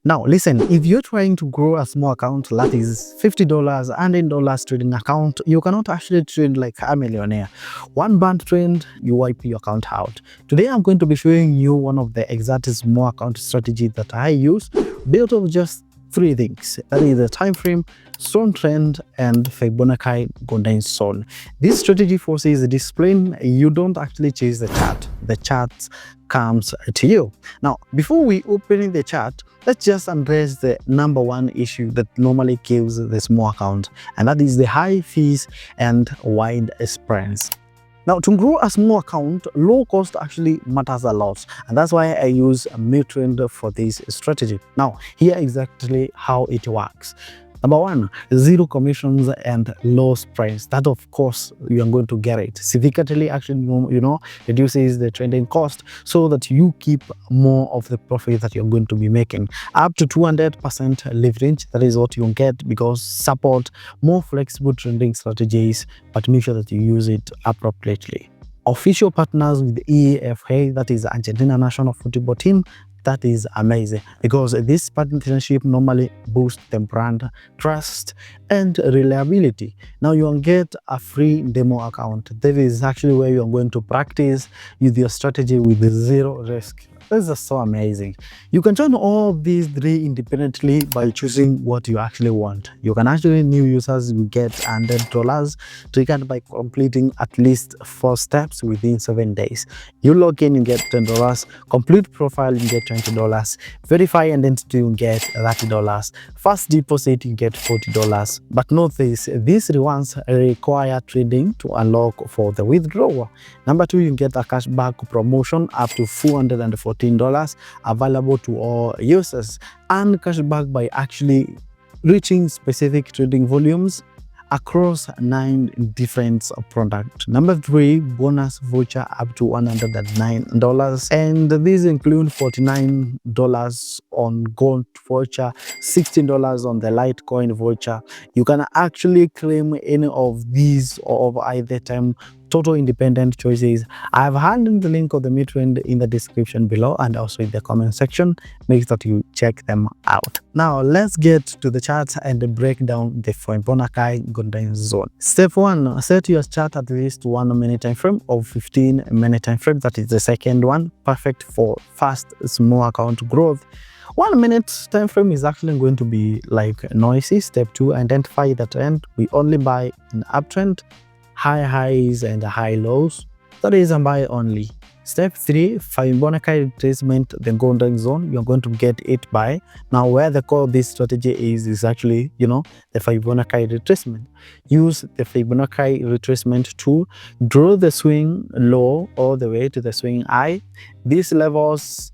Now, listen, if you're trying to grow a small account, that is $50, $100 trading account, you cannot actually trade like a millionaire. One bad trend, you wipe your account out. Today, I'm going to be showing you one of the exact small account strategy that I use, built of just three things. That is the time frame, strong trend, and Fibonacci golden zone. This strategy forces discipline. You don't actually chase the chart. The chart comes to you. Now, before we open the chart, let's just address the number one issue that normally kills the small account, and that is the high fees and wide spreads. Now, to grow a small account, low cost actually matters a lot, and that's why I use MITRADE for this strategy. Now, here exactly how it works. Number one, zero commissions and low spreads. That, of course, you are going to get it. Significantly, actually, reduces the trading cost so that you keep more of the profit that you're going to be making. Up to 200% leverage, that is what you get, because support more flexible trading strategies, but make sure that you use it appropriately. Official partners with EFA, that is Argentina national football team. That is amazing, because this partnership normally boosts the brand trust and reliability. Now you will get a free demo account. That is actually where you are going to practice with your strategy with zero risk. This is so amazing. You can join all these three independently by choosing what you actually want. You can actually, new users will get $100 triggered by completing at least 4 steps within 7 days. You log in, you get $10. Complete profile, you get $20. Verify identity, you get $30. First deposit, you get $40. But note this, these rewards require trading to unlock for the withdrawal. Number 2, you get a cashback promotion up to $414 available to all users, and cashback by actually reaching specific trading volumes across 9 different products. Number 3, bonus voucher up to $109, and these include $49 on gold voucher, $16 on the Litecoin voucher. You can actually claim any of these or of either time. Total independent choices. I've handed the link of the MITRADE in the description below and also in the comment section. Make sure that you check them out. Now let's get to the chart and break down the Fibonacci golden zone. Step 1, set your chart at least 1 minute time frame or 15-minute time frame. That is the second one, perfect for fast small account growth. 1 minute time frame is actually going to be like noisy. Step 2, identify the trend. We only buy in uptrend, high highs and high lows. That is a buy only. Step 3, Fibonacci retracement, the golden zone. You're going to get it by. Now where the core of this strategy is actually, the Fibonacci retracement. Use the Fibonacci retracement to draw the swing low all the way to the swing high. These levels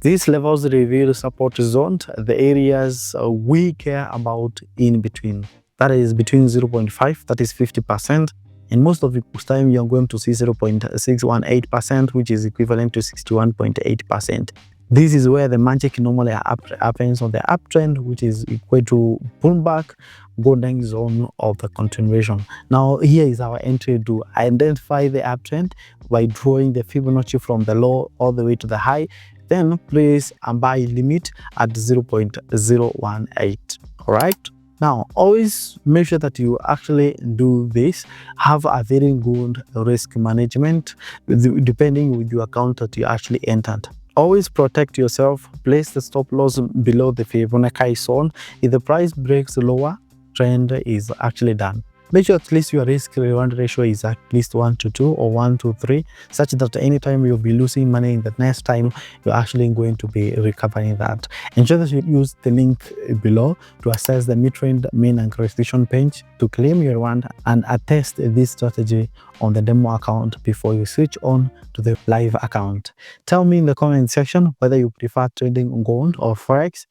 reveal support zones, the areas we care about in between. That is between 0.5, that is 50%. And most of the time, you're going to see 0.618%, which is equivalent to 61.8%. This is where the magic normally happens on the uptrend, which is equal to pullback, golden zone of the continuation. Now, here is our entry to identify the uptrend by drawing the Fibonacci from the low all the way to the high. Then place a buy limit at 0.018. All right. Now, always make sure that you actually do this. Have a very good risk management depending with your account that you actually entered. Always protect yourself. Place the stop loss below the Fibonacci zone. If the price breaks lower, trend is actually done. Make sure at least your risk-reward ratio is at least 1:2 or 1:3, such that anytime you'll be losing money in the next time, you're actually going to be recovering that. Ensure that you use the link below to access the MITRADE main and correlation page to claim your reward and attest this strategy on the demo account before you switch on to the live account. Tell me in the comment section whether you prefer trading on gold or Forex.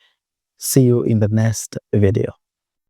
See you in the next video.